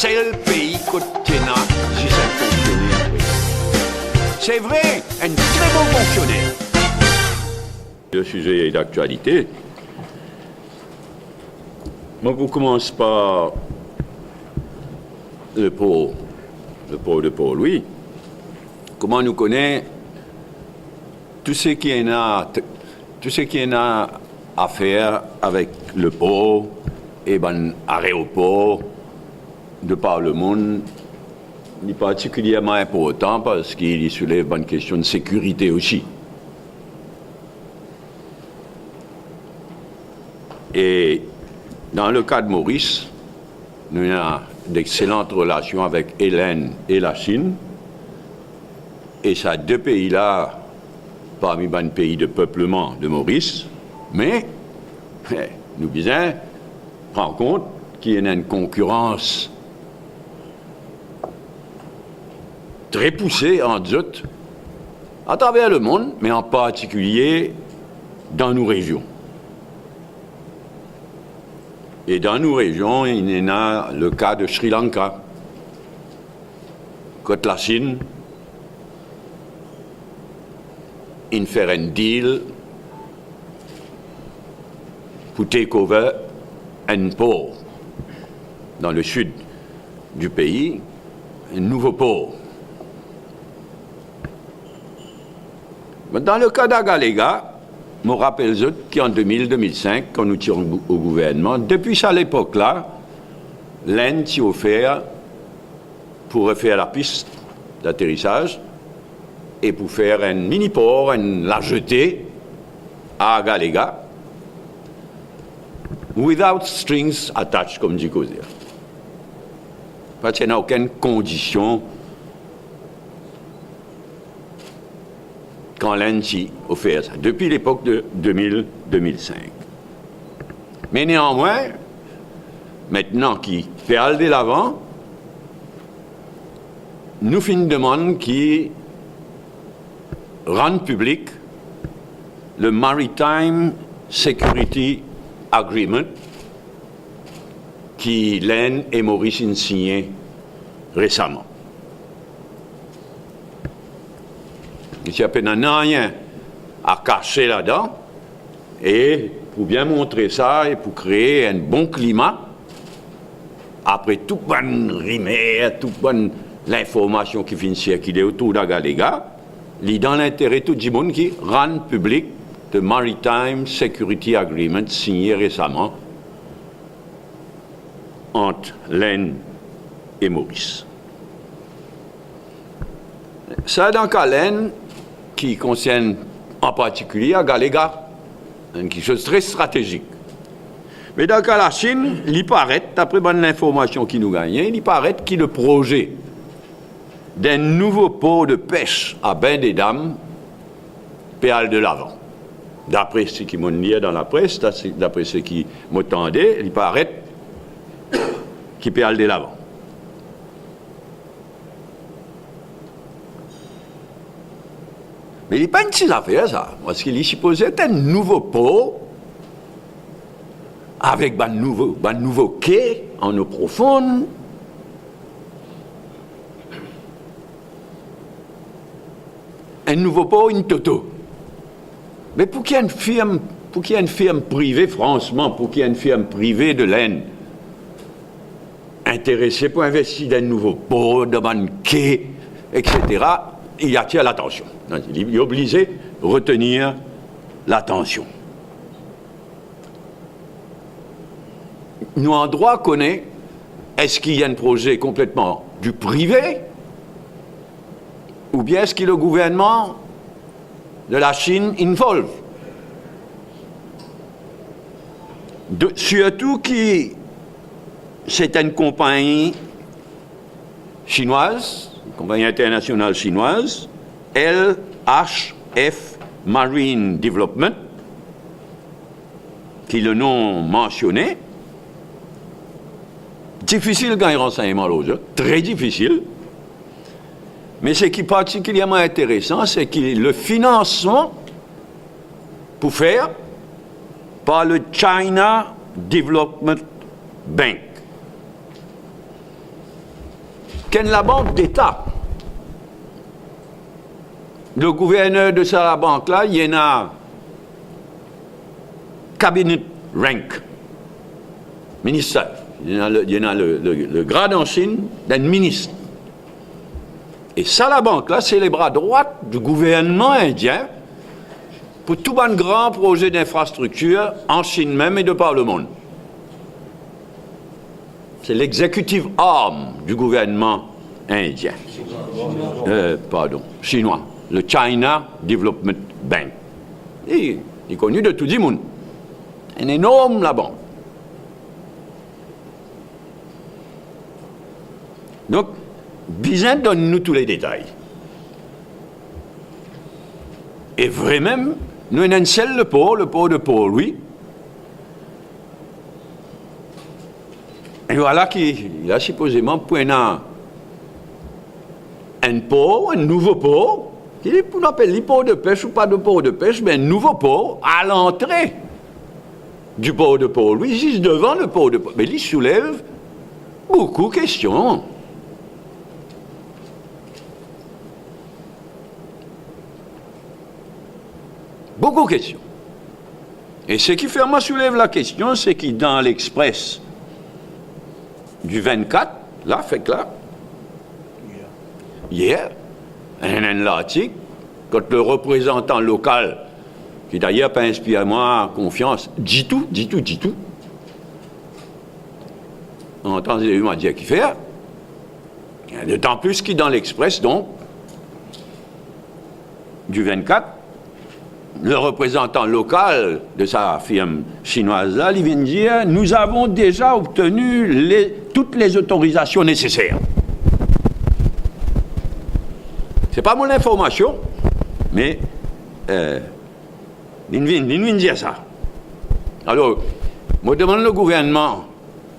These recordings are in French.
seul pays qui tient si ça fonctionne après. C'est vrai, un très bon fonctionnaire. Le sujet est d'actualité. Moi, je commence par le port de Port-Louis. Comment nous connaît tout ce qui en a à faire avec le port et l'aéroport de par le monde est particulièrement important parce qu'il soulève une question de sécurité aussi. Et dans le cas de Maurice, nous avons d'excellentes relations avec Hélène et la Chine. Et ces deux pays-là, parmi les pays de peuplement de Maurice, mais nous devons prendre compte qu'il y a une concurrence très poussée entre eux à travers le monde, mais en particulier dans nos régions. Et dans nos régions, il y a le cas de Sri Lanka, côté la Chine, il fait un deal pour take over un port dans le sud du pays, un nouveau port. Dans le cas d'Agalega, je me rappelle qu'en 2000-2005, quand nous étions au gouvernement, depuis à l'époque-là, l'Inde s'y offert pour refaire la piste d'atterrissage et pour faire un mini-port, la jeter à Agalega, without strings attached, comme dit Causier. Parce qu'il n'y a aucune condition quand l'Inde s'y offert ça, depuis l'époque de 2000-2005. Mais néanmoins, maintenant qu'il fait aller de l'avant, nous faisons une demande qui rend public le Maritime Security Agreement qui l'Inde et Maurice ont signé récemment. Il n'y a pas rien à cacher là-dedans. Et pour bien montrer ça et pour créer un bon climat, après toute bonne rumeur, toute bonne l'information qui vient circuler autour d'Agalega, il est dans l'intérêt de tout le monde qui rend public le Maritime Security Agreement signé récemment entre l'Inde et Maurice. Ça, dans le cas de l'Inde, qui concerne en particulier Agalega, quelque chose de très stratégique. Mais dans le cas de la Chine, il paraît, d'après l'information qui nous gagne, il paraît que le projet d'un nouveau port de pêche à Bain des Dames peut aller de l'avant. D'après ce qui m'ont dit dans la presse, d'après ce qui m'entendait, il paraît qu'il peut aller de l'avant. Mais il n'est pas une petite affaire, ça. Parce qu'il est supposé être un nouveau port avec un nouveau quai en eau profonde. Un nouveau port, une toto. Mais pour qu'il y ait une firme privée, franchement, pour qu'il y ait une firme privée de l'Inde intéressée pour investir dans un nouveau port, dans un quai, etc., il attire l'attention. Il est obligé de retenir l'attention. Nous, en droit, connaît, est-ce qu'il y a un projet complètement du privé ou bien est-ce que le gouvernement de la Chine involve? Surtout que c'est une compagnie chinoise, une compagnie internationale chinoise, LHF Marine Development, qui est le nom mentionné. Difficile de gagner renseignement l'autre, très difficile. Mais ce qui est particulièrement intéressant, c'est que le financement pour faire par le China Development Bank. qu'est la banque d'État. Le gouverneur de sa banque-là, il y en a cabinet rank, ministère. Il y en a le grade en Chine d'un ministre. Et ça, la banque-là, c'est les bras droits du gouvernement indien pour tout un grand projet d'infrastructure en Chine même et de par le monde. C'est l'executive arm du gouvernement indien. Chinois. Le China Development Bank. Il est connu de tout le monde. Un énorme la banque. Donc, Bizin donne-nous tous les détails. Et vraiment, nous avons un seul le pot de Port-Louis. Et voilà qu'il a supposément point un port, un nouveau port, qu'on appelle les ports de pêche ou pas de port de pêche, mais un nouveau port à l'entrée du port de Port-Louis, juste devant le port de Port. Mais il soulève beaucoup de questions. Beaucoup de questions. Et ce qui fait moi soulève la question, c'est que dans l'Express du 24, là, fait que là, hier, un article, quand le représentant local, qui d'ailleurs pas inspiré moi confiance, dit tout. On entend les humains dire qu'il fait. D'autant plus qu'il dans l'Express, donc, du 24, le représentant local de sa firme chinoise-là, il vient de dire « Nous avons déjà obtenu toutes les autorisations nécessaires. » C'est pas mon information, mais il vient de dire ça. Alors, moi, je demande le gouvernement,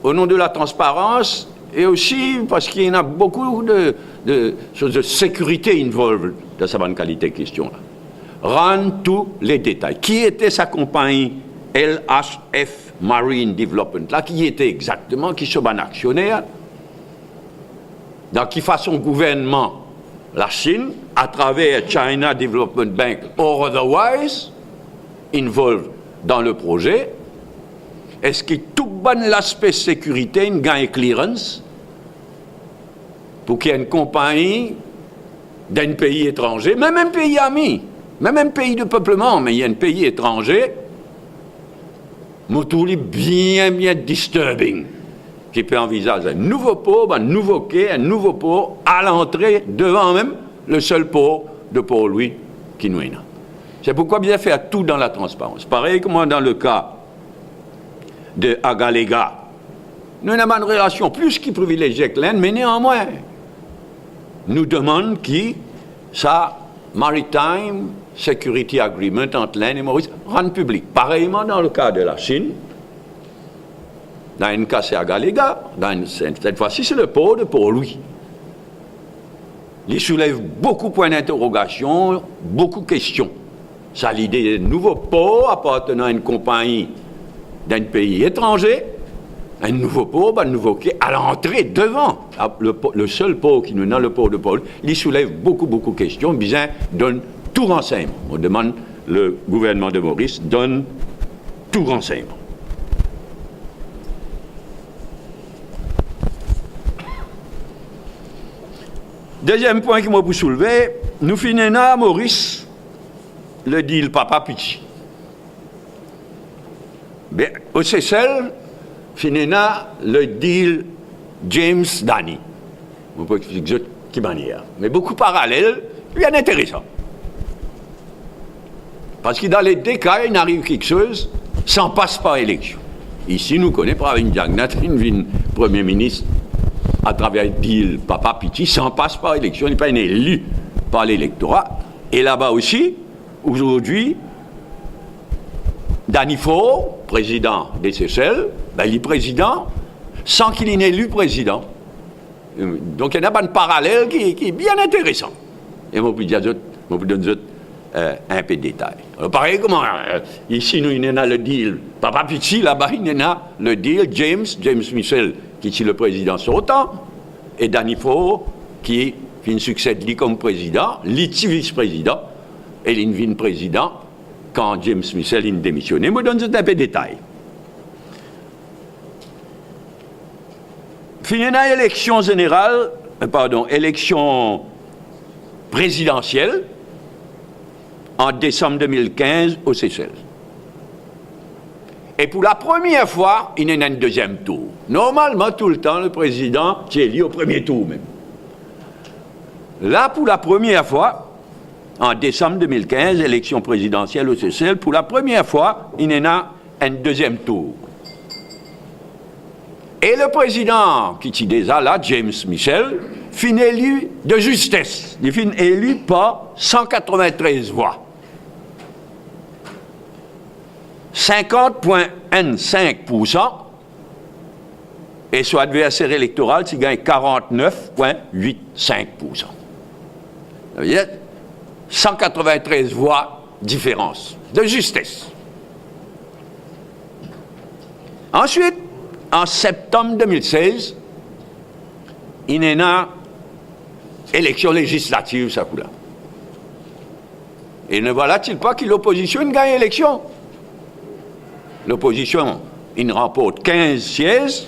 au nom de la transparence, et aussi parce qu'il y en a beaucoup de choses de sécurité involved dans sa bonne qualité question-là. Rendre tous les détails. Qui était sa compagnie LHF Marine Development, là, qui était exactement, qui sont un actionnaire, dans qui façon gouvernement, la Chine, à travers China Development Bank, or otherwise, involved dans le projet, est-ce que tout bon l'aspect sécurité, une gagne clearance, pour qu'il y ait une compagnie d'un pays étranger, même un pays ami, même un pays de peuplement, mais il y a un pays étranger, Moutouli bien disturbing, qui peut envisager un nouveau port, un nouveau quai, un nouveau port à l'entrée, devant même le seul port de Port-Louis qui nous est là. C'est pourquoi bien faire tout dans la transparence. Pareil comme dans le cas de Agalega. Nous avons une relation plus qui privilégie avec l'Inde, mais néanmoins, nous demandons qui ça Maritime Security Agreement entre l'Inde et Maurice rende public. Pareillement dans le cas de la Chine, dans un cas c'est Agalega, cette fois-ci c'est le port de Port-Louis. Il soulève beaucoup de points d'interrogation, beaucoup de questions. Ça l'idée d'un nouveau port appartenant à une compagnie d'un pays étranger, un nouveau port, un nouveau quai, à l'entrée, devant, le seul port qui nous donne, le port de Port, il soulève beaucoup de questions. Bizin donne tout renseignement. On demande, le gouvernement de Maurice donne tout renseignement. Deuxième point qui m'a pour soulever, nous finissons à Maurice le deal Papa Pichi. Au Seychelles, finissons le deal James Dani. On peut expliquer de quelle manière. Mais beaucoup parallèles, bien intéressant. Parce que dans les deux cas, il n'arrive quelque chose sans passe par élection. Ici, nous connaissons pas une Jagnat, une Premier ministre, à travers le deal Papa Pichi, sans passe par élection. Il n'est pas élu par l'électorat. Et là-bas aussi, aujourd'hui, Danny Faure, président des Seychelles, il est président sans qu'il ait élu président. Donc il y a un parallèle qui est bien intéressant. Et je vous donne un peu de détails. Alors, pareil, comment ici, nous, il y a le deal Papa Pichi, là-bas, il y a le deal James Michel, qui est le président sortant, et Danifo qui succède lui comme président, lui vice-président, et il devient président quand James Michel a démissionné. Je vous donne un peu de détails. Fini une élection générale, élection présidentielle en décembre 2015 au Seychelles. Et pour la première fois, il y a un deuxième tour. Normalement, tout le temps, le président est élu au premier tour même. Là, pour la première fois, en décembre 2015, élection présidentielle au Seychelles, pour la première fois, il y en a un deuxième tour. Et le président qui est déjà là, James Michel, finit élu de justesse. Il finit élu par 193 voix. 50,15%, et son adversaire électoral, il gagne 49,85%. Ça veut dire 193 voix différence, de justesse. Ensuite, en septembre 2016, il y a une élection législative, ça coup là. Et ne voilà-t-il pas que l'opposition gagne l'élection? L'opposition, il remporte 15 sièges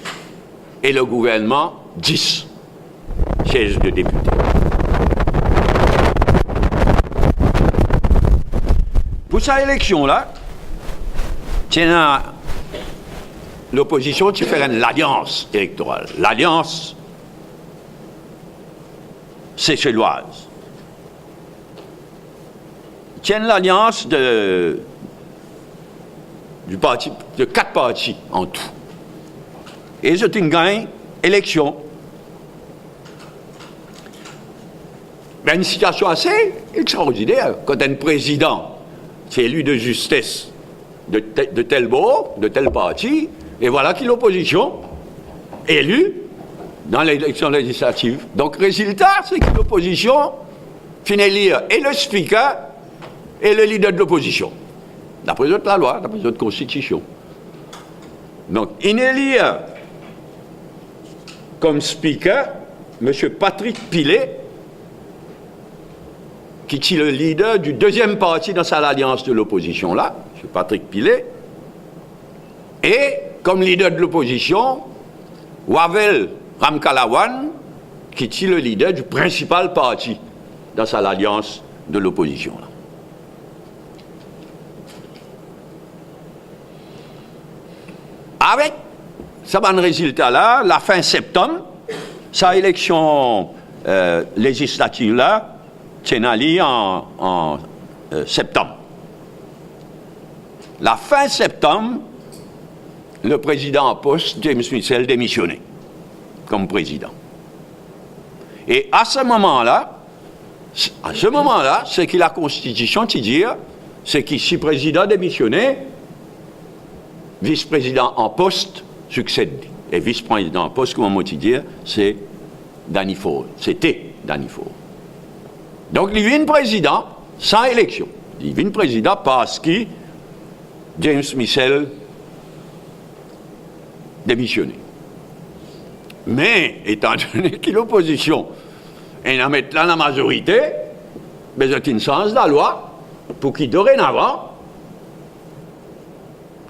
et le gouvernement 10 sièges de députés. Pour cette élection-là, l'opposition qui fait l'alliance électorale, l'alliance séchelloise. Tient l'alliance de 4 partis en tout. Et c'est une gagne élection. Ben, une situation assez extraordinaire. Quand un président c'est élu de justesse de tel bord, de tel parti, et voilà qu'il l'opposition élue dans l'élection législative. Donc, résultat, c'est que l'opposition finit élire et le speaker et le leader de l'opposition. D'après la loi, d'après la constitution. Donc, il élit comme speaker M. Patrick Pilet, qui est le leader du deuxième parti dans sa alliance de l'opposition là, M. Patrick Pilet, et comme leader de l'opposition, Wavel Ramkalawan, qui est le leader du principal parti dans sa alliance de l'opposition là. Avec ce bon résultat-là, la fin septembre, sa élection législative-là, tient en septembre. La fin septembre, le président en poste, James Michel, démissionné comme président. Et à ce moment-là, c'est que la Constitution qui dit, c'est que si président démissionné, vice-président en poste succède. Et vice-président en poste, comment on dit dire, c'est Danifo. C'était Danifo. Donc, il vient président sans élection. Il vient président parce que James Michel démissionné. Mais, étant donné que l'opposition est en mettre là la majorité, mais c'est une sens de la loi pour qu'il dorénavant,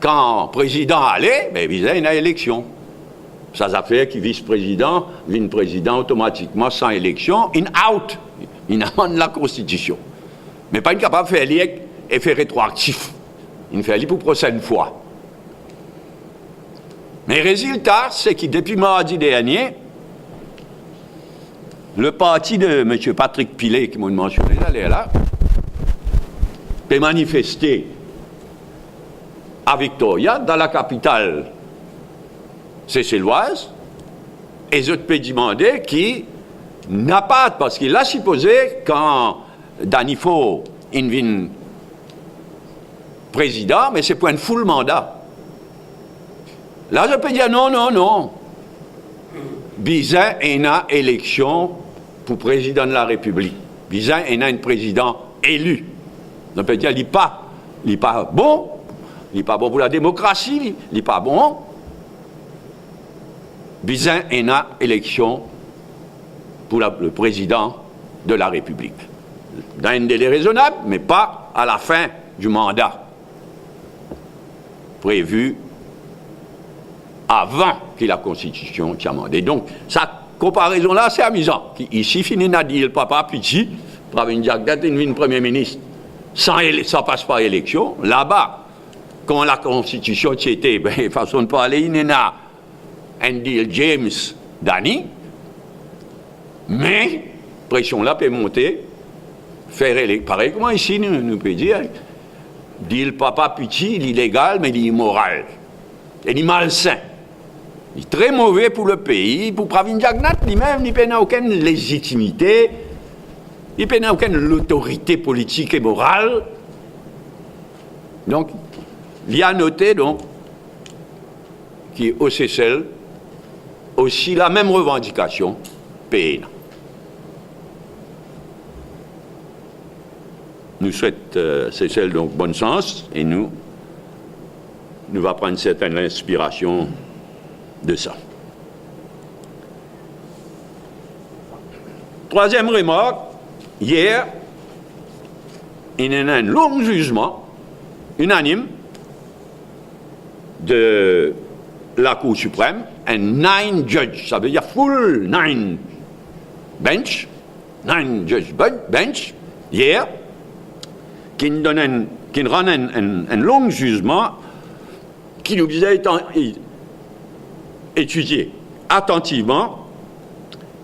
quand le président allait, ben, il y a une élection. Ça fait que vice-président, vice-président automatiquement sans élection, in out. Il amende la Constitution. Mais pas incapable de faire effet rétroactif. Il fait pour la prochaine fois. Mais le résultat, c'est que depuis mardi dernier, le parti de M. Patrick Pilet, qui m'a mentionné là, peut manifester à Victoria, dans la capitale seychelloise, et je peux demander qui n'a pas, parce qu'il a supposé, quand Danifo devient président, mais c'est pour un full mandat. Là, je peux dire non. Bizin est une élection pour président de la République. Bizin est un président élu. Je peux dire, il n'est pas bon. Il n'est pas bon pour la démocratie. Il n'est pas bon. Bizin est une élection pour le président de la République. Dans un délai raisonnable, mais pas à la fin du mandat prévu avant que la Constitution soit amendée. Donc, cette comparaison-là, c'est amusant. Ici, finit à dire le papa petit, pour une une Premier ministre, sans passe par élection. Là-bas, quand la Constitution était, façon de parler, il y a un deal James Danny, mais pression là peut monter, faire pareil comment ici nous peut dire, deal papa petit, l'illégal, mais l'immoral, et l'immalsain. Il est très mauvais pour le pays, pour Pravin Jagnat, lui-même, il n'a aucune légitimité, il n'a aucune autorité politique et morale. Donc, il y a noté donc qu'au CCL aussi la même revendication PN. Nous souhaitons CCL donc bon sens et nous va prendre certaines inspirations de ça. Troisième remarque, hier, il y a eu un long jugement unanime de la Cour suprême, un 9 judge, ça veut dire full 9 bench, 9 judge bench, hier, qui rend un long jugement qui nous disait étudier attentivement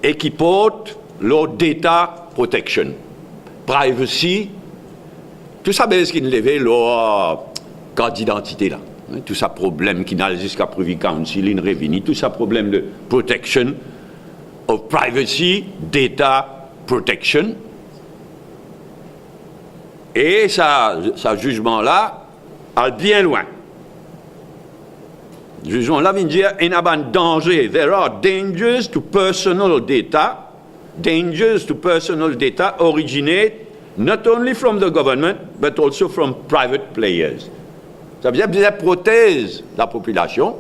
et qui porte le data protection, privacy, tout ça, c'est ce qui nous levait leur carte d'identité là. Tout ça problème qui n'a jusqu'à Privy Council, in Reveni, tout ça problème de protection of privacy, data protection. Et ça jugement-là, est bien loin. Le jugement-là vient dire, il y a un danger, there are dangers to personal data originate not only from the government, but also from private players. Ça veut dire qu'ils protègent la population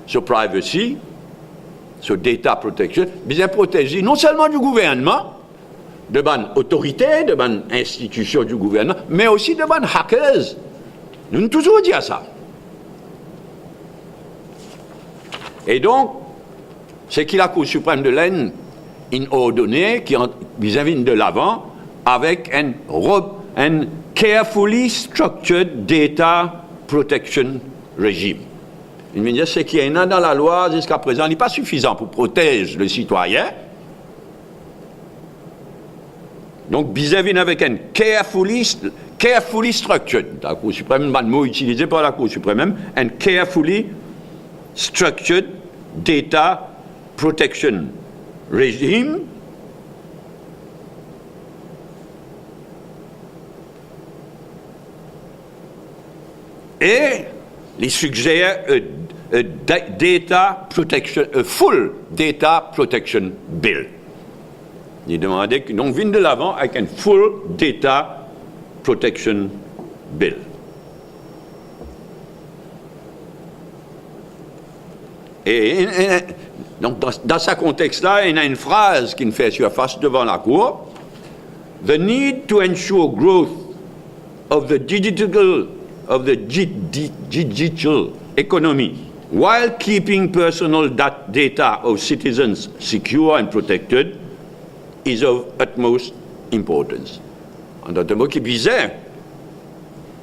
sur privacy, sur data protection, bien protéger non seulement du gouvernement, de bonnes autorités, de bonnes institutions du gouvernement, mais aussi de bonnes hackers. Nous avons toujours dit ça. Et donc, c'est que la Cour suprême de l'Inde a ordonné qui vient de l'avant avec un carefully structured data protection regime. Il veut dire ce qu'il y a dans la loi jusqu'à présent n'est pas suffisant pour protéger le citoyen. Donc, vis-à-vis avec un carefully structured, la Cour suprême, un mot utilisé par la Cour suprême même, un carefully structured data protection regime. Et les suggère full data protection bill. Il demandait donc vienne de l'avant avec un full data protection bill. Et donc dans ce contexte-là, il y a une phrase qui nous fait surface devant la Cour. The need to ensure growth of the digital economy while keeping personal data of citizens secure and protected is of utmost importance. En d'autres mots, qui visait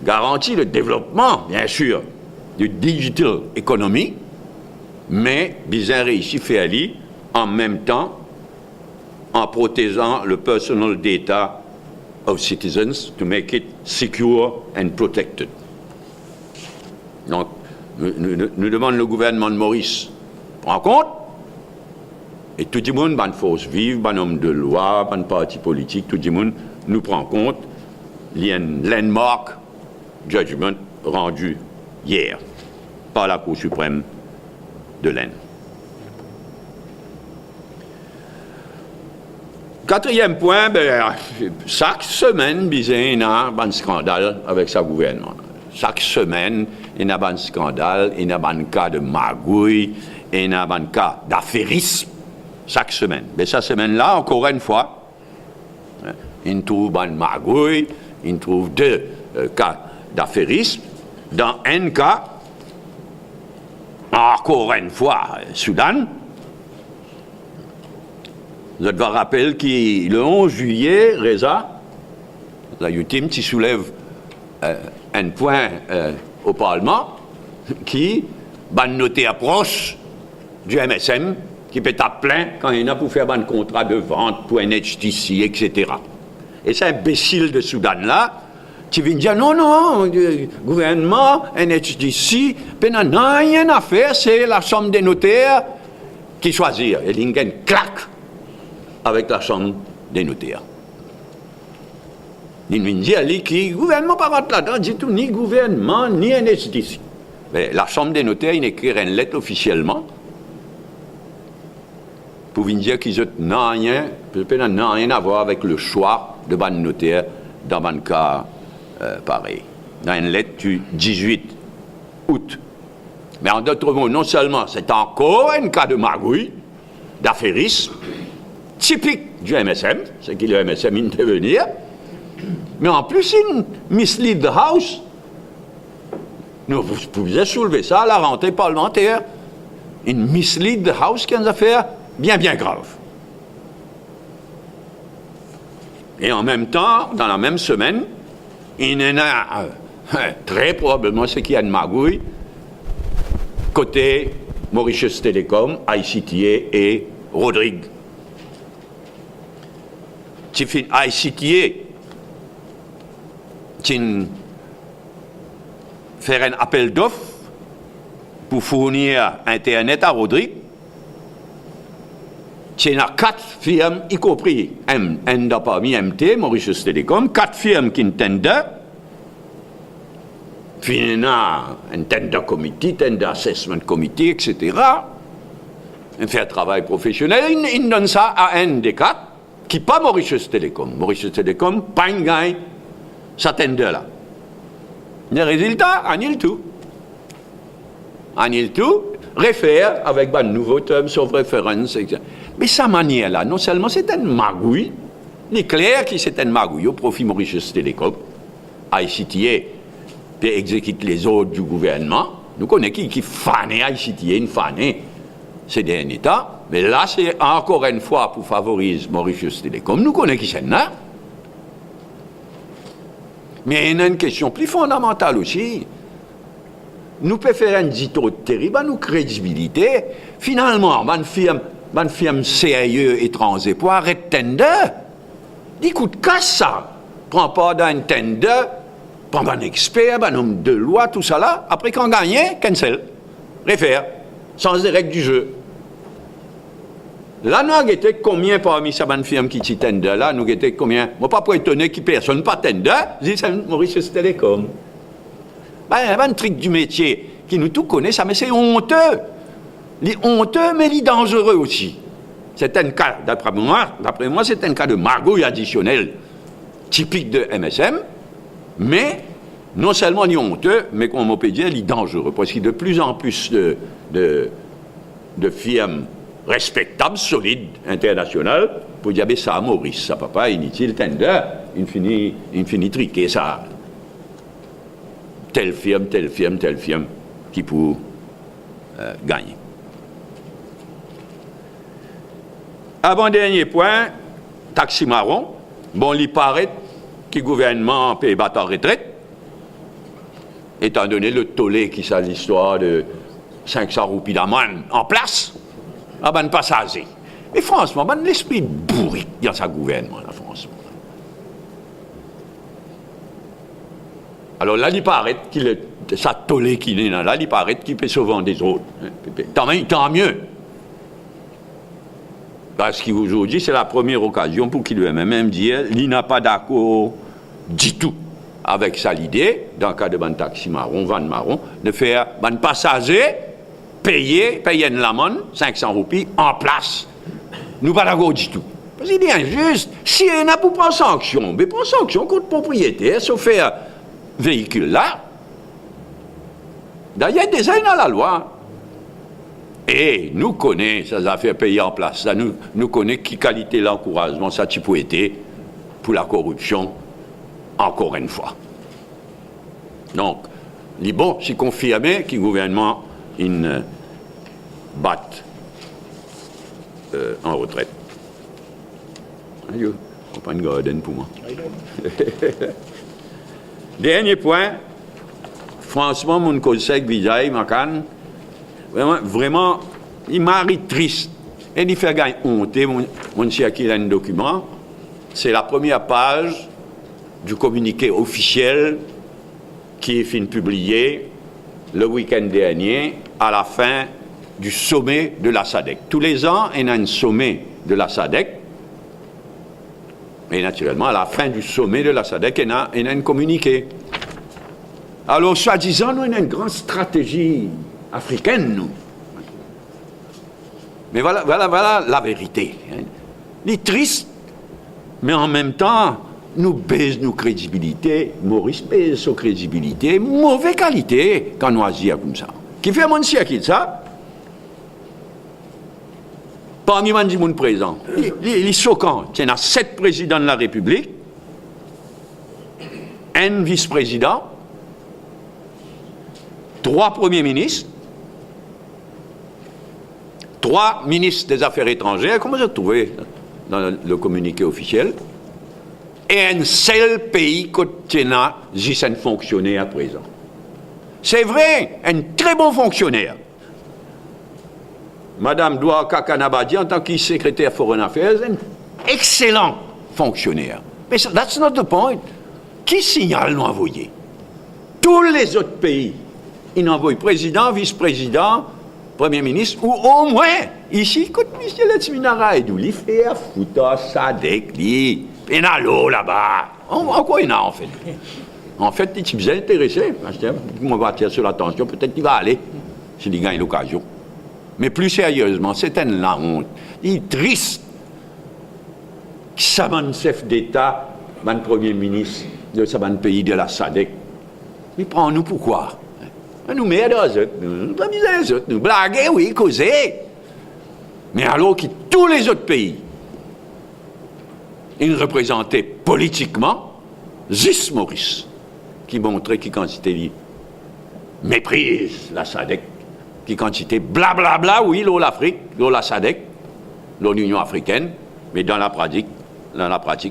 garantir le développement, bien sûr, du digital economy, mais visait réussir faire en même temps en protégeant le personal data of citizens to make it secure and protected. Donc, nous demandons le gouvernement de Maurice prend compte, et tout le monde, bonne force vive, bon homme de loi, bon parti politique, tout le monde nous prend compte. Il y a un landmark judgment rendu hier par la Cour suprême de l'Inde. Quatrième point, chaque semaine, il y a un scandale avec sa gouvernement. Chaque semaine, il y a un scandale, il y a un cas de magouille, il y a un cas d'affairisme. chaque semaine. Mais cette semaine-là, encore une fois, il trouve une magouille, il trouve deux cas d'affairisme. Dans un cas, encore une fois, Soudan, je te rappelle que le 11 juillet, Reza, la UTIM, qui soulève un point au Parlement qui va noter approche du MSM qui peut être plein quand il y en a pour faire un contrat de vente pour un HTC, etc. Et cet imbécile de Soudan-là, qui vient dire non, le gouvernement, NHDC, n'a rien à faire, c'est la Chambre des notaires qui choisit. Et Lingen claque avec la Chambre des notaires. Il vient dire que le gouvernement ne va pas là-dedans, dit tout, ni gouvernement, ni NHDC. Mais la Chambre des notaires, il écrit une lettre officiellement pour venir dire qu'ils n'ont rien à voir avec le choix de ban notaire dans un cas pareil. Dans une lettre du 18 août. Mais en d'autres mots, non seulement c'est encore un cas de magouille, d'affairisme, typique du MSM, c'est qu'il le MSM intervenir, mais en plus, il mislead the House. Vous pouvez soulever ça à la rentrée parlementaire. Une mislead the House qui a une affaire bien grave. Et en même temps, dans la même semaine, il y en a très probablement ce qui a une magouille côté Mauritius Telecom, ICTA et Rodrigue. ICTA, qui fait un appel d'offres pour fournir Internet à Rodrigue. Il y a 4 firmes, y compris parmi MT, Mauritius Telecom, 4 firmes qui tendent. Puis il y a un tender committee, tender assessment committee, etc. Il fait un travail professionnel. Il donne ça à un des 4, qui n'est pas Mauritius Telecom. Mauritius Telecom, pas une gagne, ça tender-là. Les résultats, annule tout. Annule tout, réfère avec un nouveau terme of reference, etc. Mais sa manière-là, non seulement c'est une magouille, il est clair que c'est une magouille au profit Mauritius Telecom, ICTA, puis exécute les ordres du gouvernement. Nous connaissons qui fanait ICTA, une fanée, c'est un État, mais là c'est encore une fois pour favoriser Mauritius Telecom. Nous connaissons qui c'est là. Mais il y a une question plus fondamentale aussi. Nous pouvons faire un dito terrible à nos crédibilité. Finalement, une firme sérieuse étranger pour arrêter tender. Écoute, casse ça. Prends pas d'un tender, prends un expert, un homme de loi, tout ça là. Après qu'on gagne, cancel. Réfère. Sans les règles du jeu. Là, nous avons été combien parmi ces firmes qui t'y tender là? Nous avons été combien? Moi, pas pour étonner qui personne pas tender. Je dis, c'est Mauritius Telecom. Un truc du métier qui nous tous connaissent, mais c'est honteux. Les honteux, mais les dangereux aussi. C'est un cas, d'après moi, c'est un cas de magouille additionnelle typique de MSM, mais non seulement les honteux, mais comme on peut dire, les dangereux. Parce qu'il y a de plus en plus de firmes respectables, solides, internationales, pour dire, ça à Maurice, ça papa, inutile, tender, infini triquer ça. Telle firme, qui pour gagner. Avant-dernier point, taxi marron. Bon, il paraît que le gouvernement paye battre en retraite, étant donné le tollé qui ça l'histoire de 500 roupies d'amende en place, à ben passager. Mais franchement, ben l'esprit bourrique dans sa gouvernement, là, franchement. Alors là, il paraît qu'il ça tollé qu'il est là, il paraît qu'il peut sauver des autres. Tant mieux. Parce qu'aujourd'hui, c'est la première occasion pour qu'il lui-même dire qu'il n'a pas d'accord du tout avec ça l'idée, dans le cas de ban taxi marron, van marron, de faire ban passager payer une amende, 500 roupies, en place. Nous pas d'accord du tout. Parce qu'il est injuste. Si on a pour prendre sanction, mais prendre sanction contre le propriétaire, sauf faire véhicule là. D'ailleurs, il y a des dans la loi. Et nous connaissons, ça a fait payer en place, ça nous connaît qui qualité l'encouragement, ça tu peux être pour la corruption, encore une fois. Donc, les bon, c'est confirmé que le gouvernement bat en retraite. Adieu, on prend une garden pour moi. Dernier point, franchement, mon conseil Vijaï Makan, vraiment, il m'a triste. Et il fait gagner honte, mon cher qui a un document, c'est la première page du communiqué officiel qui est fin publié le week-end dernier à la fin du sommet de la SADC. Tous les ans, il y a un sommet de la SADC. Et naturellement, à la fin du sommet de la SADC, il y a un communiqué. Alors, soi-disant, nous avons une grande stratégie africaine, nous. Mais voilà la vérité. Il est triste, mais en même temps, nous baisse nos crédibilités, Maurice baisse sa crédibilité, mauvaise qualité quand nous agissons comme ça. Qui fait mon siècle ça? Parmi les gens présents, il est choquant. Il y a 7 présidents de la République, un vice-président, 3 premiers ministres, 3 ministres des Affaires étrangères, comme vous avez trouvé dans le communiqué officiel, et un seul pays qui a juste un fonctionnaire à présent. C'est vrai, un très bon fonctionnaire. Madame Doua Kakanabadi, en tant que secrétaire Foreign Affairs, un excellent fonctionnaire. Mais that's not the point. Qui signale nous envoyer? Tous les autres pays, ils envoient président, vice-président, premier ministre, ou au moins, ici, écoute, monsieur Letminara, il fait à foutre Sadek, lui. Pénalo là-bas. En quoi il a en fait? En fait, il est intéressé. On va attirer sur l'attention, peut-être qu'il va aller s'il gagne l'occasion. Mais plus sérieusement, c'est la honte. Il est triste que ça un chef d'État, un premier ministre de ce pays de la SADC. Mais prends-nous pourquoi? Nous met dans les autres, nous blaguer, oui, causer. Mais alors que tous les autres pays, ils représentaient politiquement juste Maurice, qui montrait qui quantité méprise la SADC, qui quantité blablabla, oui, l'Afrique, la SADC, l'Union africaine, mais dans la pratique,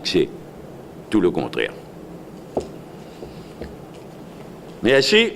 c'est tout le contraire. Merci.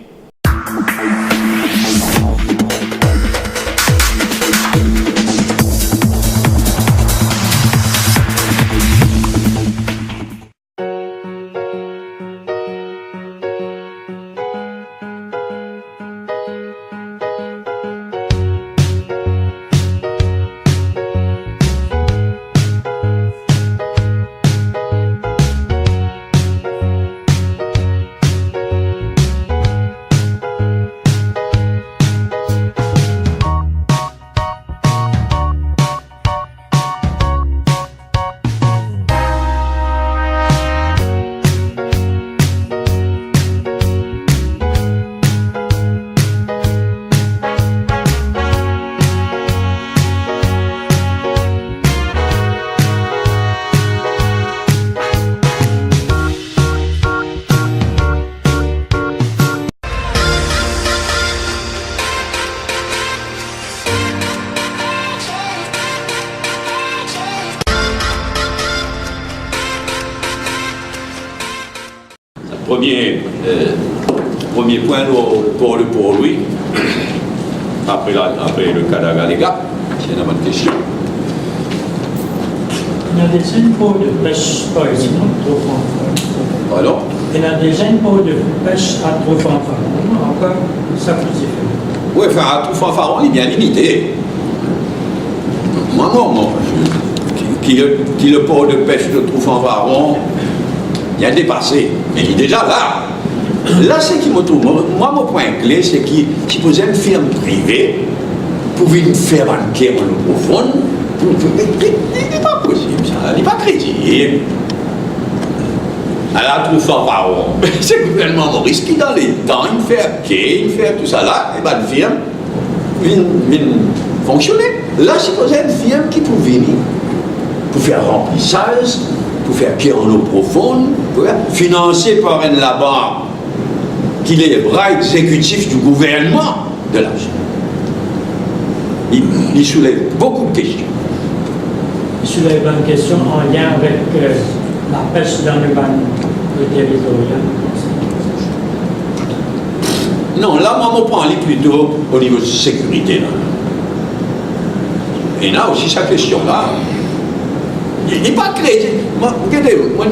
Premier point pour lui, après le cas d'Agalega, c'est une bonne question. Il y a des impôts de pêche, par exemple, trop fanfarons. Pardon? Il y a des impôts de pêche à trop fanfarons. Encore, ça vous y fait. Oui, enfin, à trop fanfarons, il est bien limité. Moi, qui le port de pêche de trop fanfarons, il a dépassé, mais il est déjà là. Là, c'est qui me trouve. Moi, mon point clé, c'est qu'il posait une firme privée pour venir faire un quai en profond. Il n'est pas possible, ça. Il n'est pas crédible. À la trouve en pharaon. C'est le gouvernement Maurice qui, dans les temps, il fait quai, il fait tout ça là, et bien, une firme vient fonctionner. Là, c'est une firme qui peut venir pour faire remplissage, pour faire pierre en eau profonde, financé par un là-bas qui est le bras exécutif du gouvernement de la Chine. Il soulève beaucoup de questions. Il soulève une question en lien avec la pêche dans le territorial. Non, là, moi, je prends plutôt au niveau de sécurité. Là. Et là aussi, sa question-là, il n'est pas créé. Moi, regardez, moi,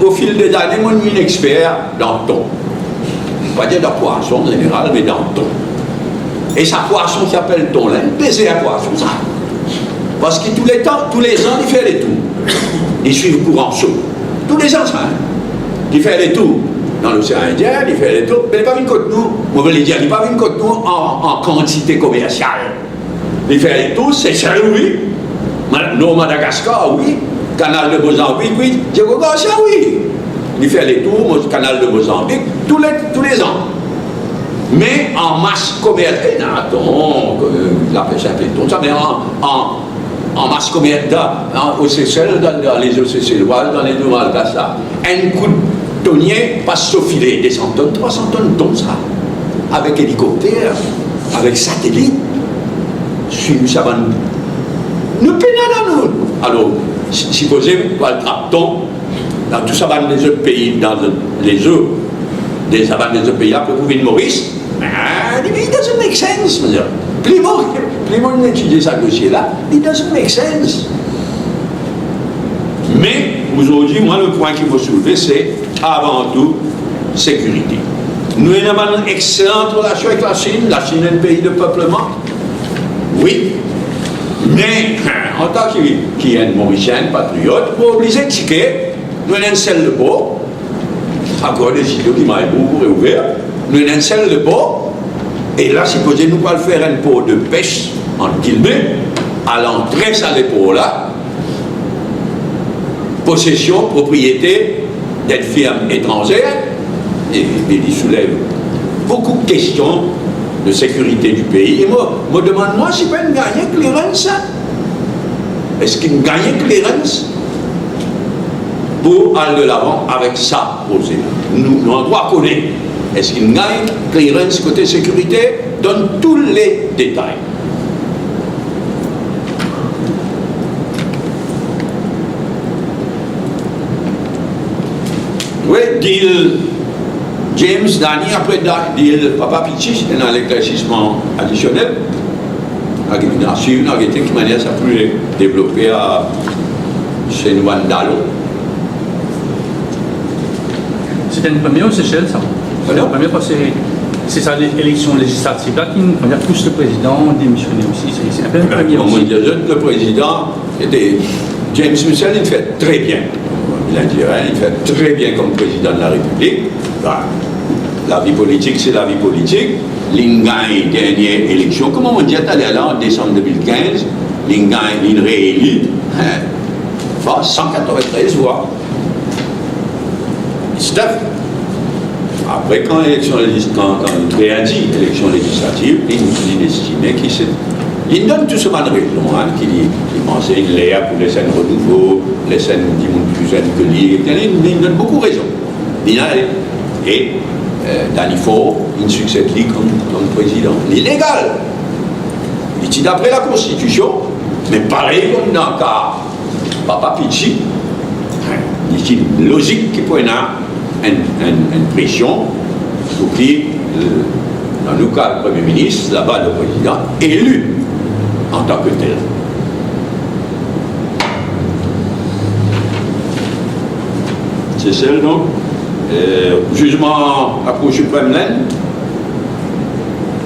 au fil des années, moi, je suis un expert dans le thon. Pas dire dans le poisson en général, mais dans le thon. Et sa poisson qui appelle thon, là, une baiser à poisson, ça. Parce que tous les ans, il fait les tours. Il suit le courant chaud. Tous les ans, ça. Hein. Il fait les tours dans l'océan Indien, il fait les tours. Mais il n'est pas venu contre nous, moi, je veux dire, il n'est pas venu contre nous en quantité commerciale. Il fait les tours, c'est ça, oui. Nous, Madagascar, oui. Canal de Mozambique, oui. Diego Garcia, oui. Il fait les tours au canal de Mozambique tous les ans. Mais en masse commerciale, la pêche à péton, ça, mais en masse commerciale, aux Seychelles, dans les eaux seychelloises, dans les deux Madagascar, un coup de tonnier passe au filet, des 100 tonnes, 300 tonnes, dont ça, avec hélicoptère, avec satellite, suivi ça va nous pénal nous. Alors, supposez, pas le trapton, dans tout ça va des autres pays, dans les eaux des savanes des autres pays, après vous venez Maurice, it doesn't make sense. Plus le monde étudie ce dossier-là, it doesn't make sense. Mais aujourd'hui, moi, le point qu'il faut soulever, c'est avant tout sécurité. Nous avons une excellente relation avec la Chine. La Chine est un pays de peuplement. Oui. Mais en tant qu'un Mauricien, patriote, vous obligez de ticket, nous avons une selle de peau. Encore des sites qui m'ont beaucoup réouvert. Nous avons une selle de peau. Et là, supposez nous pas faire un pot de pêche, en guillemets, à l'entrée de cette pot-là, possession, propriété d'une firme étrangère, et il soulève beaucoup de questions de sécurité du pays. Et moi, me demande-moi si pas une gagner clearance. Est-ce qu'il gagne clearance pour aller de l'avant avec ça posé? Nous, en droit connaît. Est-ce qu'il gagne clearance côté sécurité? Donne tous les détails. Oui, deal James, Dani, après deal Papa Pichi, c'était un éclaircissement additionnel. On a suivi une enquête qui manière ça peut développer à chez nous Dalo. C'était une première aux Seychelles, ça. C'était une première parce que c'est ça l'élection législative là qui pousse le président démissionner aussi. C'est un peu une première aussi. Le président était James Michel, il fait très bien. Il fait très bien comme président de la République. La vie politique, c'est la vie politique. L'Ingaï, dernière élection, comme on dit, allé là en décembre 2015, l'Ingaï, il réélu, 193 voix. Stuff. Après, quand il réagit l'élection législative, il estimait qu'il donne tout ce mal de raison, qu'il pensait qu'il est pour les scènes renouveau, les scènes qui sont plus jeunes que lui, il donne beaucoup raison. Et Danny Ford, il succède lui comme président. L'illégal. Il dit d'après la Constitution, mais pareil comme dans le cas Papa Pichi, il dit logique qu'il peut y avoir une pression pour qui, dans le cas du Premier ministre, là-bas le président, élu en tant que tel. C'est celle donc. Jugement à la Cour suprême l'Inde,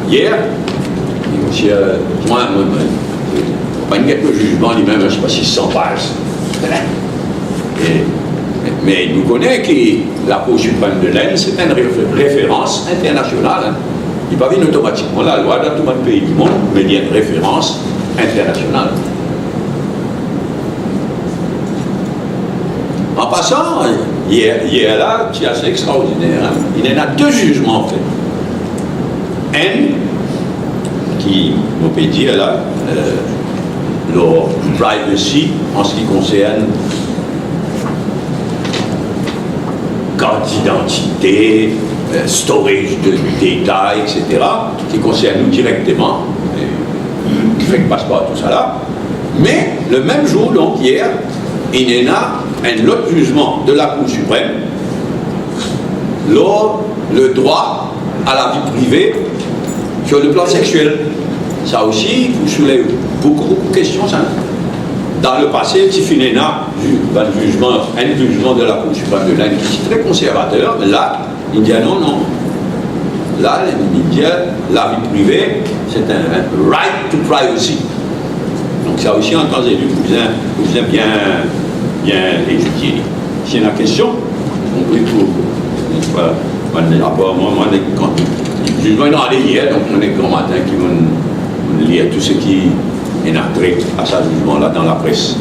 hier, monsieur, moi, pas une quelques jugements lui-même, je ne sais pas si 100 pages. Mais nous connaissons que la Cour suprême de l'Inde, c'est une référence internationale. Il n'est pas venu automatiquement la loi dans tout le pays du monde, mais il y a une référence internationale. En passant, hier là, c'est assez extraordinaire. Il y en a deux jugements faits. Un qui, on peut dire, là, leur privacy en ce qui concerne carte d'identité, storage de détails, etc., qui concerne nous directement, qui fait que passeport, tout ça là. Mais le même jour, donc hier, il y a un autre jugement de la Cour suprême, le droit à la vie privée sur le plan sexuel. Ça aussi, vous soulève beaucoup de questions. Ça. Dans le passé, Tifinena, un jugement de la Cour suprême de l'Inde, qui est très conservateur, mais là, il dit non, non. Là, il dit la vie privée, c'est un right to privacy. Donc ça aussi, entendez, vous avez bien étudié. Si il y a une question, on peut tout. Moi, le jugement est allé hier, donc on est grand matin qui vont lire tout ce qui est entré à ce jugement-là dans la presse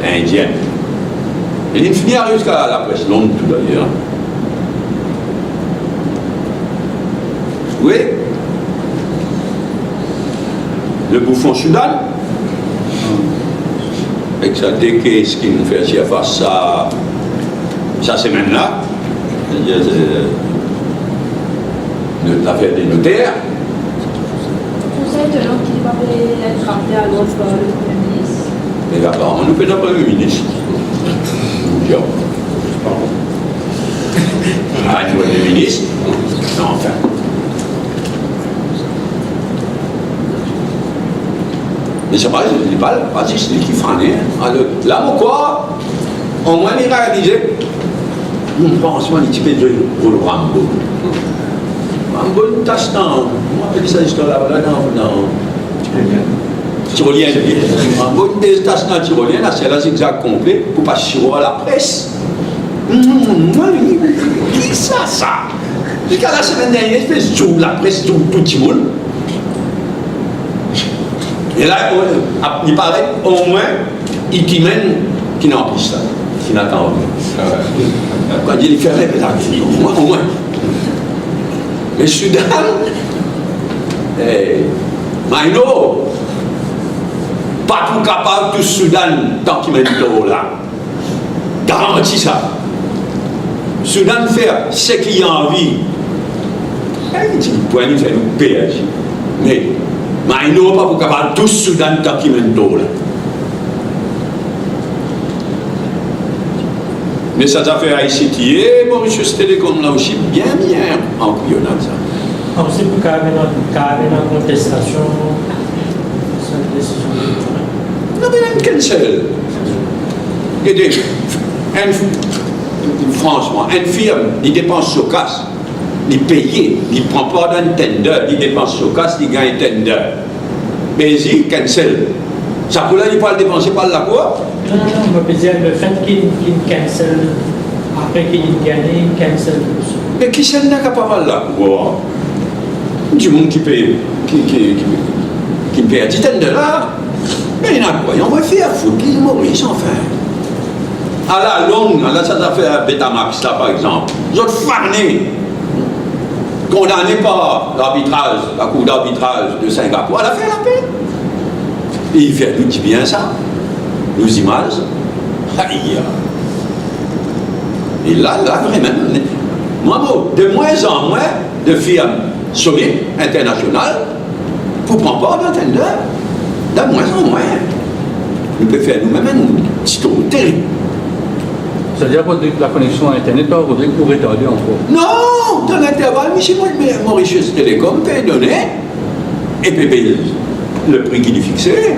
indienne. Et il finit jusqu'à la presse longue, tout d'ailleurs. Oui. Le bouffon Soudan, avec sa décaisse qui nous fait face à sa semaine-là, l'affaire des notaires. Conseil de l'homme qui va être rappelé à l'ordre par le Premier ministre. Mais apparemment, nous faisons le Premier ministre. Ah, le Premier ministre. Non, enfin. Mais c'est pas, je ne dis pas c'est lui qui fanait. Là, pourquoi au moins, il réalisait. Nous pensons à l'équipe de Rambo. Rambo, une tasse dans. On appelle ça histoire là dans. Tyrolienne. Rambo, une tasse dans Tyrolienne, c'est là zigzag complet pour pas chier à la presse. Qui ça? Jusqu'à la semaine dernière, il fait tout la presse, tout le monde. Et là, il paraît au moins, il t'y mène qui n'a pas ça, qui n'attend pas. Quand il fait au moins. Mais Soudan, Maïno, pas tout capable du Soudan tant qu'il mène là. Garantis ça. Soudan fait ce qu'il a envie. Il dit, il peut faire nous payer. Mais Maïno pas pour capable tout Soudan tant qu'il mène là. Mais ça a fait à ICT et Mauritius Télécom là aussi bien en couillonnant ça. On sait pour carrément en contestation cette décision. Non, mais il y a une cancel. Franchement, une firme, il dépense sur casse, il paye, il prend pas d'un tender, il dépense sur casse, il gagne un tender. Mais il cancel. Ça pour là, il pas le dépenser par la quoi? Non, on peut dire le fait qu'il cancel, après qu'il gagne, il cancel tout ça. Mais qui c'est n'a capable là? Du monde qui paye, qui paye à 10 tender là. Mais il y en a quoi? On va faire foutre l'île Maurice enfin. À la longue, là, ça a fait à Betamax, là, par exemple. Ils ont fané, condamné par l'arbitrage, la cour d'arbitrage de Singapour, elle a fait la paix. Et il fait tout bien ça. Nos images. Aïe. Et là, vraiment, moi, de moins en moins de firmes solides, internationales, pour prendre part d'un tender. De moins en moins. Nous pouvons faire nous-mêmes un petit tour terrible. C'est-à-dire que la connexion à Internet doit retarder encore. Non, dans l'intervalle, mais Mauritius Télécom peut donner et peut payer le prix qu'il est fixé.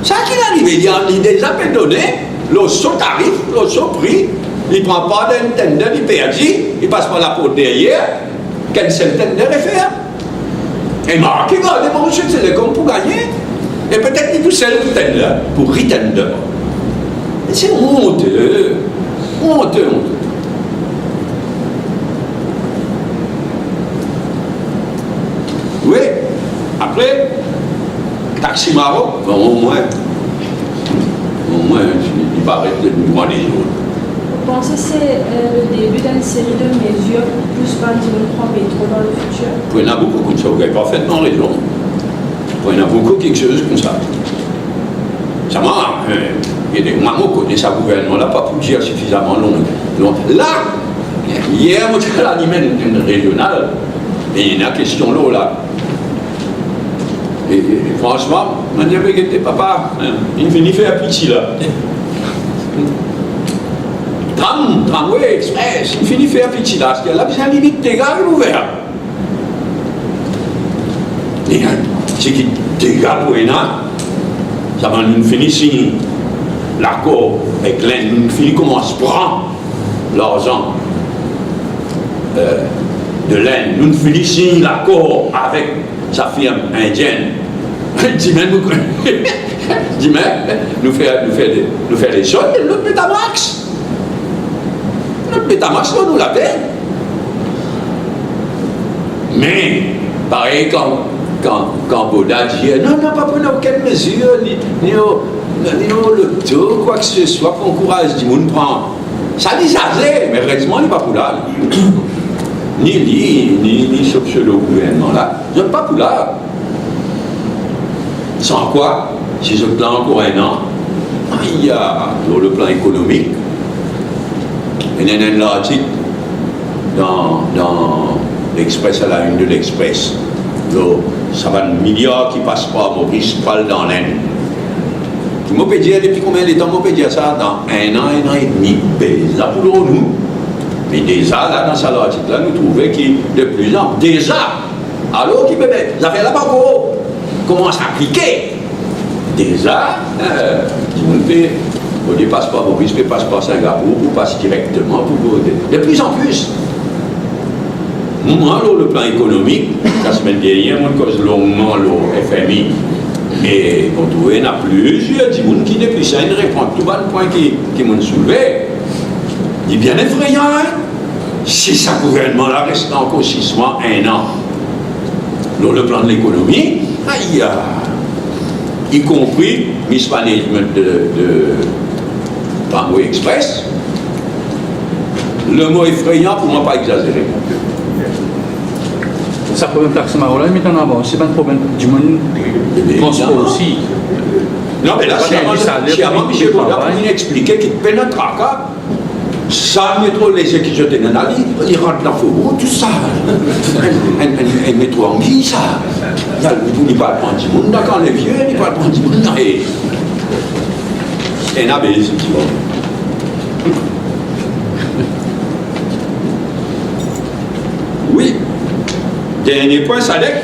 Ça qu'il arrive, il déjà peut donner le saut tarif, le saut prix, il ne prend pas d'un tender, il paye à 10, il passe par la porte derrière, quel seul tender est fait. Et marqué, regardez Mauritius Télécom pour gagner, et peut-être il tout seul tender, pour retender. C'est honteux. Honteux. Oui. Après, Taxi Maroc, bon, au moins, il paraît de nous voir les autres. vous pensez que c'est le début d'une série de mesures pour plus vendre du pétrole dans le futur? Il y en a beaucoup comme ça, vous avez parfaitement raison. Il y en a beaucoup quelque chose comme ça. Ça m'a, il y a des mamans qui connaissent ce gouvernement-là, pas pour dire suffisamment long. Là, hier, on a animé une régionale, et il y a une question là. Et franchement, je me dis, papa, il finit de faire petit là. Tramway, express, il finit de faire petit là, parce qu'il y a la besoin limite des gars ouverts. Et c'est qui des gars pour ça va nous finir si l'accord avec l'Inde, nous finit comment on se prend l'argent de l'Inde, nous finit si l'accord avec sa firme indienne. Dis nous faire les choses, notre Betamax. Notre Betamax, nous la paie. Mais, pareil, quand Boda dit non, pas prendre aucune mesure, ni le taux, quoi que ce soit, qu'on encourage du monde prend. Ça dit ça, mais heureusement, il n'est pas pour là. Ni sur ce gouvernement là, je ne suis pas pour là. Sans quoi, si je plan encore un an, il y a dans le plan économique, il y a un article dans l'Express, à la une de l'Express. Ça va un milliard qui passe par Maurice Pral dans l'Inde. Tu m'as dit depuis combien de temps m'as dit ça? Dans un an et demi. Ça pour nous. Mais déjà, là, dans cet article-là, nous trouvons que de plus en plus, déjà, alors qui peut mettre, ça fait là-bas commence à appliquer. Déjà, on ne passe pas Maurice, mais passe par Singapour, pour passer directement, de plus en plus. Moi, le plan économique, la semaine dernière, on cause longuement le FMI. Et on trouvait qu'il y a plusieurs gens qui, depuis ça, ils répondent tout bas le point qui m'ont soulevé. Il est bien effrayant, hein? Si ce gouvernement-là reste encore 6 mois, 1 an, dans le plan de l'économie, y compris mismanagement de Tramway Express, le mot effrayant, pour moi, pas exagéré. Ça peut même placer ma rôle, mais en avant, c'est pas un problème du monde transport aussi. Non, mais là, si avant Michel Boda pour expliquer qu'il paie notre tracas, ça, le métro, les qui jetent dans la ligne, ils rentrent dans le faubourg, tout ça. Un métro en guise, ça. Il n'y a pas de prendre du monde, d'accord, les vieux, il n'y a pas de prendre du monde, non. C'est un abeille, c'est qui va. Oui. Dernier point, Sadek.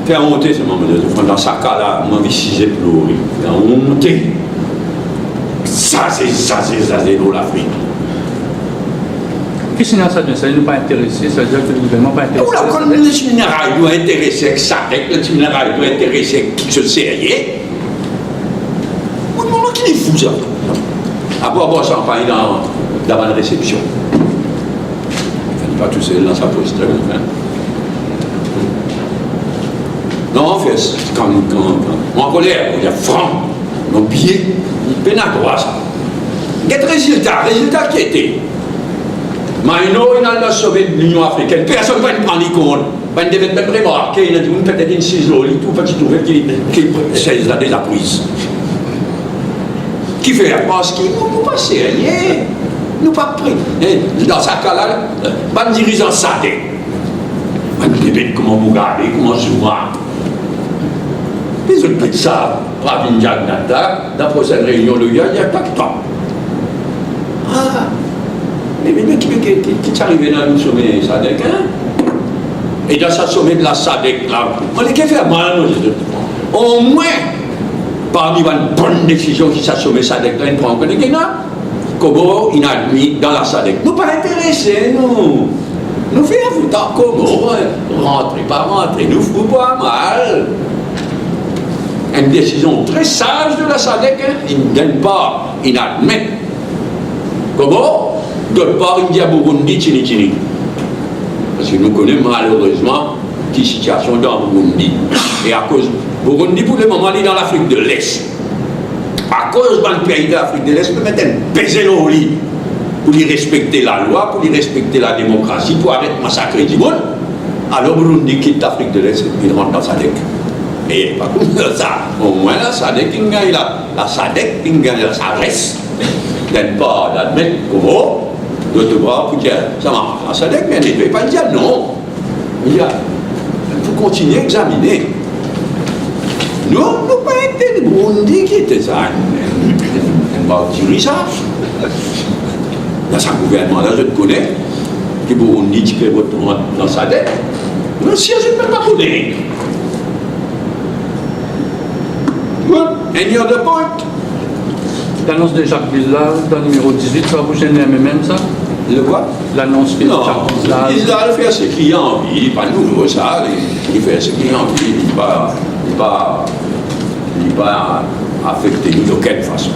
Faire monter ce moment de dans sa cas là, moi, je suis pleuré. Faire monter. Ça, c'est dans l'Afrique. Qu'est-ce que ça veut dire? Ça ne nous pas intéressé, ça veut dire que le gouvernement n'est pas intéressé. Quand le minéral doit intéresser avec Sadek, le minéral doit intéresser avec qui se sérieux. Moi, qui est fou ça? À boire champagne dans une réception. Pas tout seul dans sa posture. Non, en fait, quand en colère, il y a franc, nos pieds, il peine à droit ça. Quel résultat qui était? Maintenant, il a sauvé l'Union africaine. Personne ne va prendre les comptes. Il devait même remarquer, il a dit, peut-être une ciseau, tout petit trouvé qui c'est la désaprise. Qui fait? Parce qu'il ne pas sérieux. Nous pas pris. Dans ce cas-là, pas de dirigeant Sadek. Pas de bébé, comment vous regardez, comment je vois. Les autres petits ça, Ravin Jagnata, dans la prochaine réunion de il n'y a pas de temps. Ah, mais qui est arrivé dans le sommet Sadek, hein? Et dans ce sommet de la Sadek, là, on est qu'à faire mal, nous. Au moins, parmi les bonnes décisions qui s'est sommet Sadek, là, il prend encore des Guénas. Comment il a mis dans la Sadek. Nous pas intéressés, nous. Nous faisons vous tant comment rentrer, pas rentrer, nous fous pas mal. Une décision très sage de la Sadek, hein? Il ne donne pas, il admet. Comment? D'autre part, il dit à Burundi, Tchini. Parce que nous connaissons malheureusement qui situation dans Burundi. Et à cause Burundi, pour le moment, il est dans l'Afrique de l'Est. pas cause d'un pays d'Afrique de l'Est, mais mettre peser nos lits pour y respecter la loi, pour y respecter la démocratie, pour arrêter de massacrer du monde. Alors Burundi quitte l'Afrique de l'Est, il rentre dans SADC. Et par contre, ça, au moins la SADC, il gagne la SADC, il gagne la SADC. Il ne pas d'admettre comment, de te voir pour dire, ça marche. La SADC, mais il ne veut pas dire non. Il faut continuer à examiner. Nous, nous pas été le Burundi qui était ça. On va tirer ça. Dans ce gouvernement-là, je te connais, qui Burundi qui fait votre dans sa dette. Mais si je ne peux pas connaître. And other point. L'annonce de Jacques Villard dans le numéro 18, ça va vous gêner à même ça? Le quoi? L'annonce que Non, Jacques Villard... Villard fait ce qu'il a envie, il n'est pas nouveau ça, il fait ce qu'il a envie, il n'est pas affecté d'aucune façon.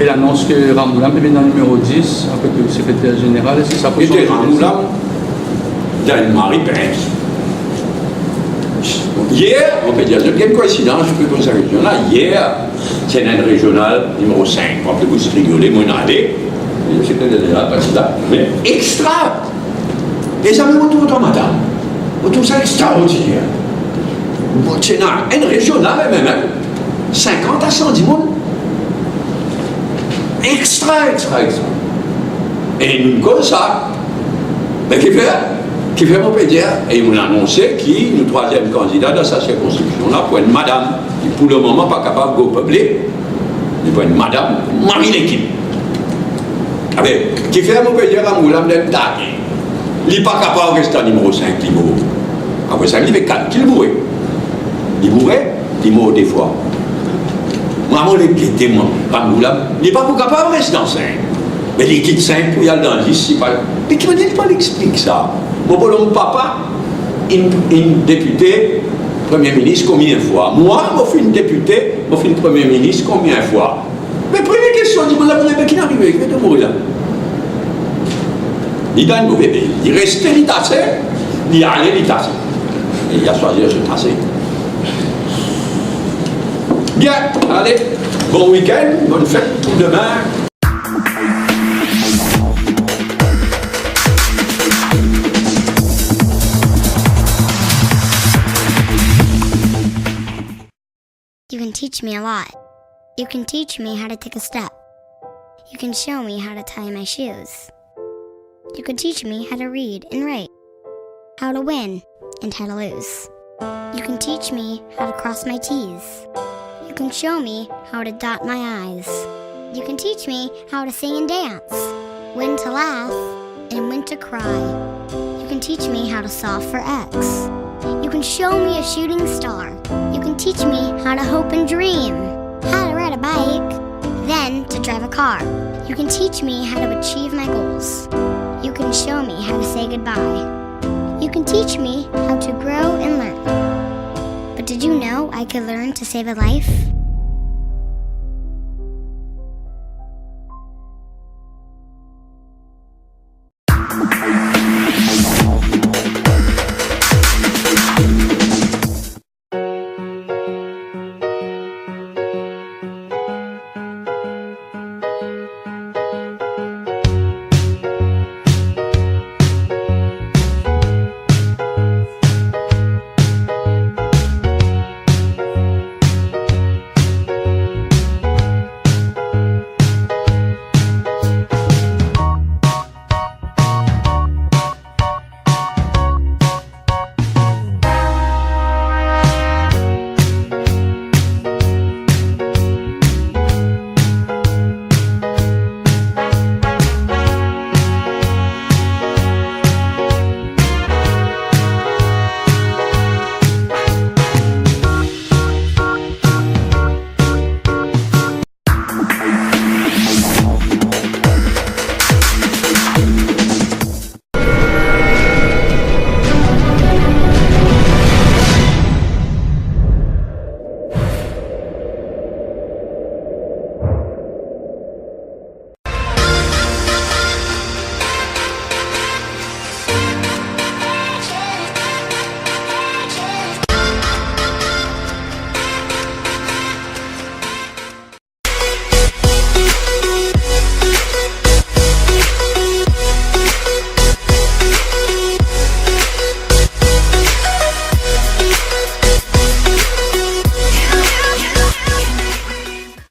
Et l'annonce que Ramboula peut mettre dans le numéro 10, après que le secrétaire général, est-ce que ça peut Était Ramboula dans Marie Pince. Hier, on peut dire, il y a une coïncidence, je peux poser la question là. Hier, CNN régional numéro 5, on peut vous rigoler, mon allée, le secrétaire général, pas ça, mais extra. Et ça me montre autant, madame. Autant ça extraordinaire. C'est un régional, même, 50 à 110 monde. Extra. Et nous, comme ça, mais qui fait mon pédiatre, et il m'a annoncé qu'il est le troisième candidat dans sa circonscription-là pour une madame, qui pour le moment pas capable de go public, mais pour une madame, Marie l'équipe. Qui fait mon pédiatre à Moulam d'un taquet. Il n'est pas capable de rester en numéro 5, il mourrait. Après ça, il fait 4 qu'il mourrait. Il mourrait des fois. Maman les quitte, moi, pas Moulam, il n'est pas capable de rester en 5. Mais il quitte 5 pour y aller dans 10, c'est pas. Mais qui me dit pas l'explique ça? Mon papa, une députée, Premier ministre combien de fois? Moi, je suis une députée, je suis une Premier ministre combien de fois? Mais première question, dis-moi là, qui n'arrive pas, il fait de mourir là. Il gagne le bébé, il reste, il tasse, il allait, il tasse. Et il a choisi de se tasser. Bien, allez, bon week-end, bonne fête pour demain. You can teach me a lot. You can teach me how to take a step. You can show me how to tie my shoes. You can teach me how to read and write, how to win and how to lose. You can teach me how to cross my T's. You can show me how to dot my I's. You can teach me how to sing and dance, when to laugh and when to cry. You can teach me how to solve for X. You can show me a shooting star. You can teach me how to hope and dream, how to ride a bike, then to drive a car. You can teach me how to achieve my goals. You can show me how to say goodbye. You can teach me how to grow and learn. But did you know I could learn to save a life?